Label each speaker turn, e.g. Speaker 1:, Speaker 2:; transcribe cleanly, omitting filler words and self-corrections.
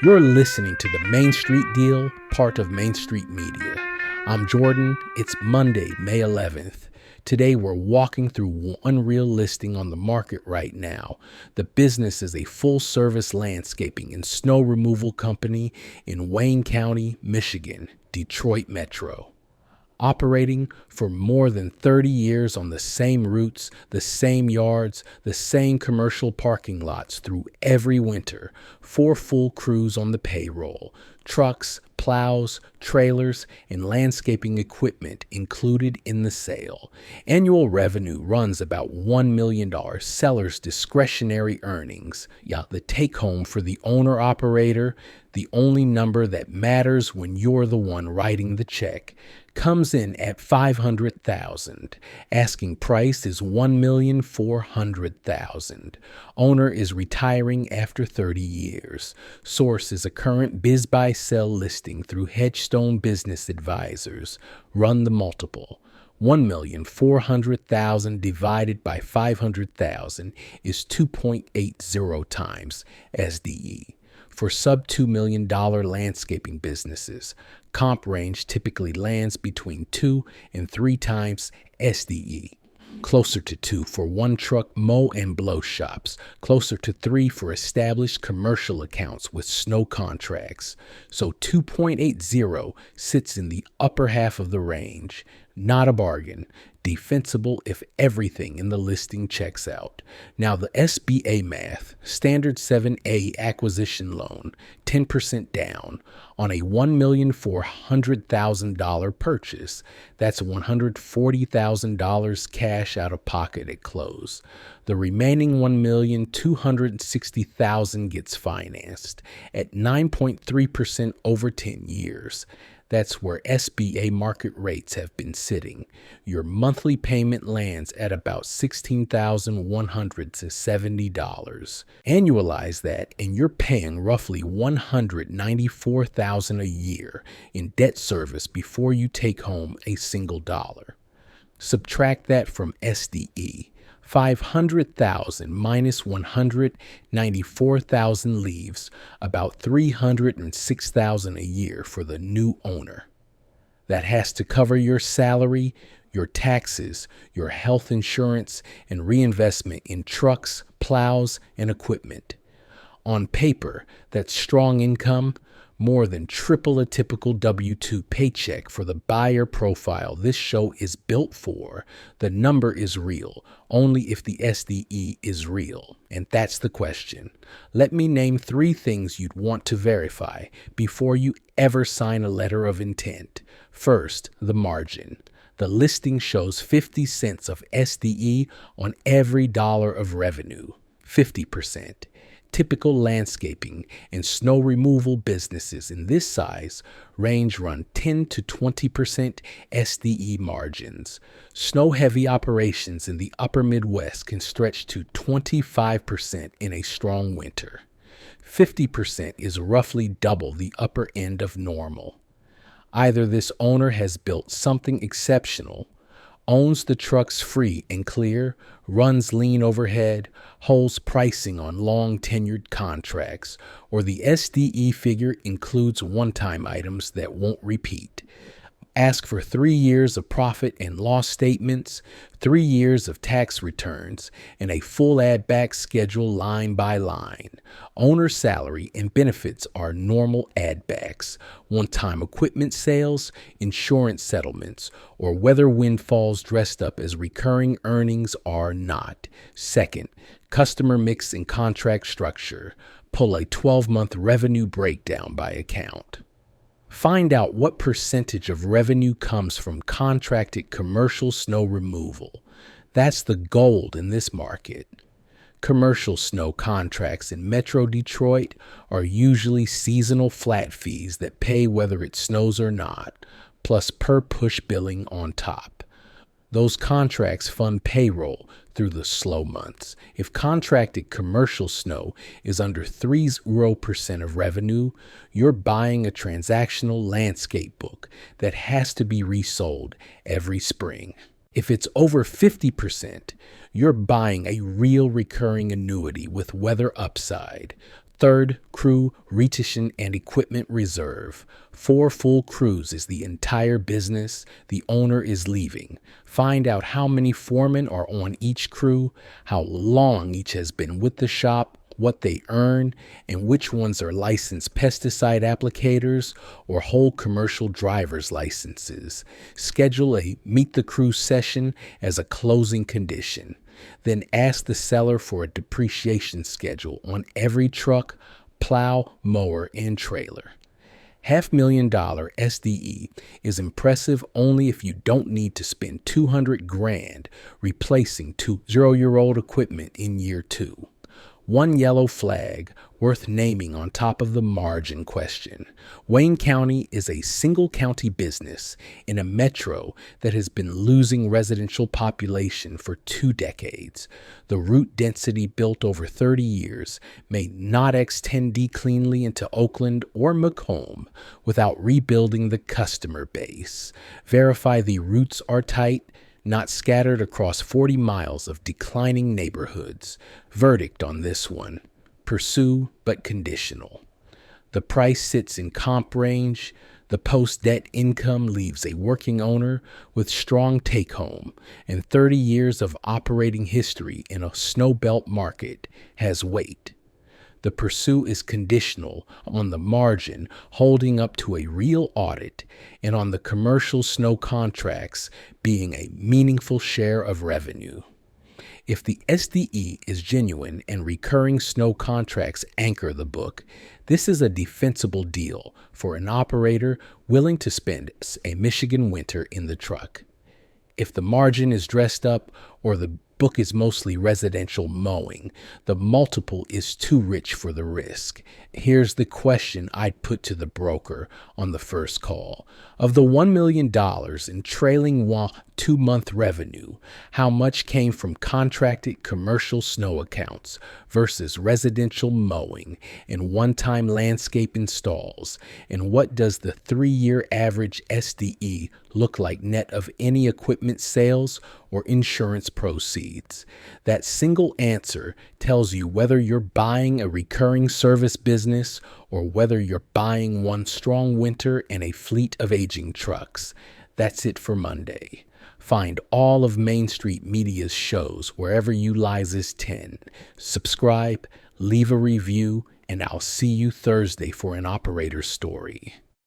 Speaker 1: You're listening to the Main Street Deal, part of Main Street Media. I'm Jordan. It's Monday, May 11th. Today we're walking through one real listing on the market right now. The business is a full-service landscaping and snow removal company in Wayne County, Michigan, Detroit Metro. Operating for more than 30 years on the same routes, the same yards, the same commercial parking lots through every winter. 4 full crews on the payroll. Trucks, plows, trailers, and landscaping equipment included in the sale. Annual revenue runs about $1 million. Seller's discretionary earnings. The take home for the owner-operator, the only number that matters when you're the one writing the check, comes in at $500,000. Asking price is $1,400,000. Owner is retiring after 30 years. Source is a current biz-buy-sell listing through Hedgestone Business Advisors. Run the multiple. $1,400,000 divided by $500,000 is 2.80 times SDE. For sub-$2 million landscaping businesses, comp range typically lands between 2 and 3 times SDE. Closer to 2 for one-truck mow and blow shops, closer to 3 for established commercial accounts with snow contracts. So 2.80 sits in the upper half of the range. Not a bargain. Defensible if everything in the listing checks out. Now the SBA math, standard 7A acquisition loan, 10% down on a $1,400,000 purchase. That's $140,000 cash out of pocket at close. The remaining $1,260,000 gets financed at 9.3% over 10 years. That's where SBA market rates have been sitting. Your monthly payment lands at about $16,100 to $70. Annualize that, and you're paying roughly $194,000 a year in debt service before you take home a single dollar. Subtract that from SDE. 500,000 minus 194,000 leaves about 306,000 a year for the new owner. That has to cover your salary, your taxes, your health insurance, and reinvestment in trucks, plows, and equipment. On paper, that's strong income, more than triple a typical W-2 paycheck for the buyer profile this show is built for. The number is real, only if the SDE is real. And that's the question. Let me name 3 things you'd want to verify before you ever sign a letter of intent. First, the margin. The listing shows 50 cents of SDE on every dollar of revenue. 50%. Typical landscaping and snow removal businesses in this size range run 10 to 20% SDE margins. Snow-heavy operations in the upper Midwest can stretch to 25% in a strong winter. 50% is roughly double the upper end of normal. Either this owner has built something exceptional, owns the trucks free and clear, runs lean overhead, holds pricing on long-tenured contracts, or the SDE figure includes one-time items that won't repeat. Ask for 3 years of profit and loss statements, 3 years of tax returns, and a full add-back schedule line by line. Owner salary and benefits are normal add-backs, one-time equipment sales, insurance settlements, or weather windfalls dressed up as recurring earnings are not. Second, customer mix and contract structure. Pull a 12-month revenue breakdown by account. Find out what percentage of revenue comes from contracted commercial snow removal. That's the gold in this market. Commercial snow contracts in Metro Detroit are usually seasonal flat fees that pay whether it snows or not, plus per push billing on top. Those contracts fund payroll through the slow months. If contracted commercial snow is under 0% of revenue, you're buying a transactional landscape book that has to be resold every spring. If it's over 50%, you're buying a real recurring annuity with weather upside. Third, crew retention and equipment reserve. 4 full crews is the entire business. The owner is leaving. Find out how many foremen are on each crew, how long each has been with the shop, what they earn, and which ones are licensed pesticide applicators or whole commercial driver's licenses. Schedule a meet the crew session as a closing condition. Then ask the seller for a depreciation schedule on every truck, plow, mower, and trailer. $500,000 SDE is impressive only if you don't need to spend $200,000 replacing 0-year-old equipment in year 2. One yellow flag worth naming on top of the margin question. Wayne County is a single county business in a metro that has been losing residential population for 2 decades. The route density built over 30 years may not extend cleanly into Oakland or Macomb without rebuilding the customer base. Verify the routes are tight, not scattered across 40 miles of declining neighborhoods. Verdict on this one: pursue but conditional. The price sits in comp range. The post-debt income leaves a working owner with strong take-home, and 30 years of operating history in a snow belt market has weight. The pursue is conditional on the margin holding up to a real audit and on the commercial snow contracts being a meaningful share of revenue. If the SDE is genuine and recurring snow contracts anchor the book, this is a defensible deal for an operator willing to spend a Michigan winter in the truck. If the margin is dressed up or the book is mostly residential mowing, the multiple is too rich for the risk. Here's the question I'd put to the broker on the first call. Of the $1 million in trailing 2-month revenue, how much came from contracted commercial snow accounts versus residential mowing and one-time landscape installs? And what does the 3-year average SDE look like net of any equipment sales or insurance proceeds? That single answer tells you whether you're buying a recurring service business or whether you're buying one strong winter and a fleet of aging trucks. That's it for Monday. Find all of Main Street Media's shows wherever you Lises 10. Subscribe, leave a review, and I'll see you Thursday for an operator story.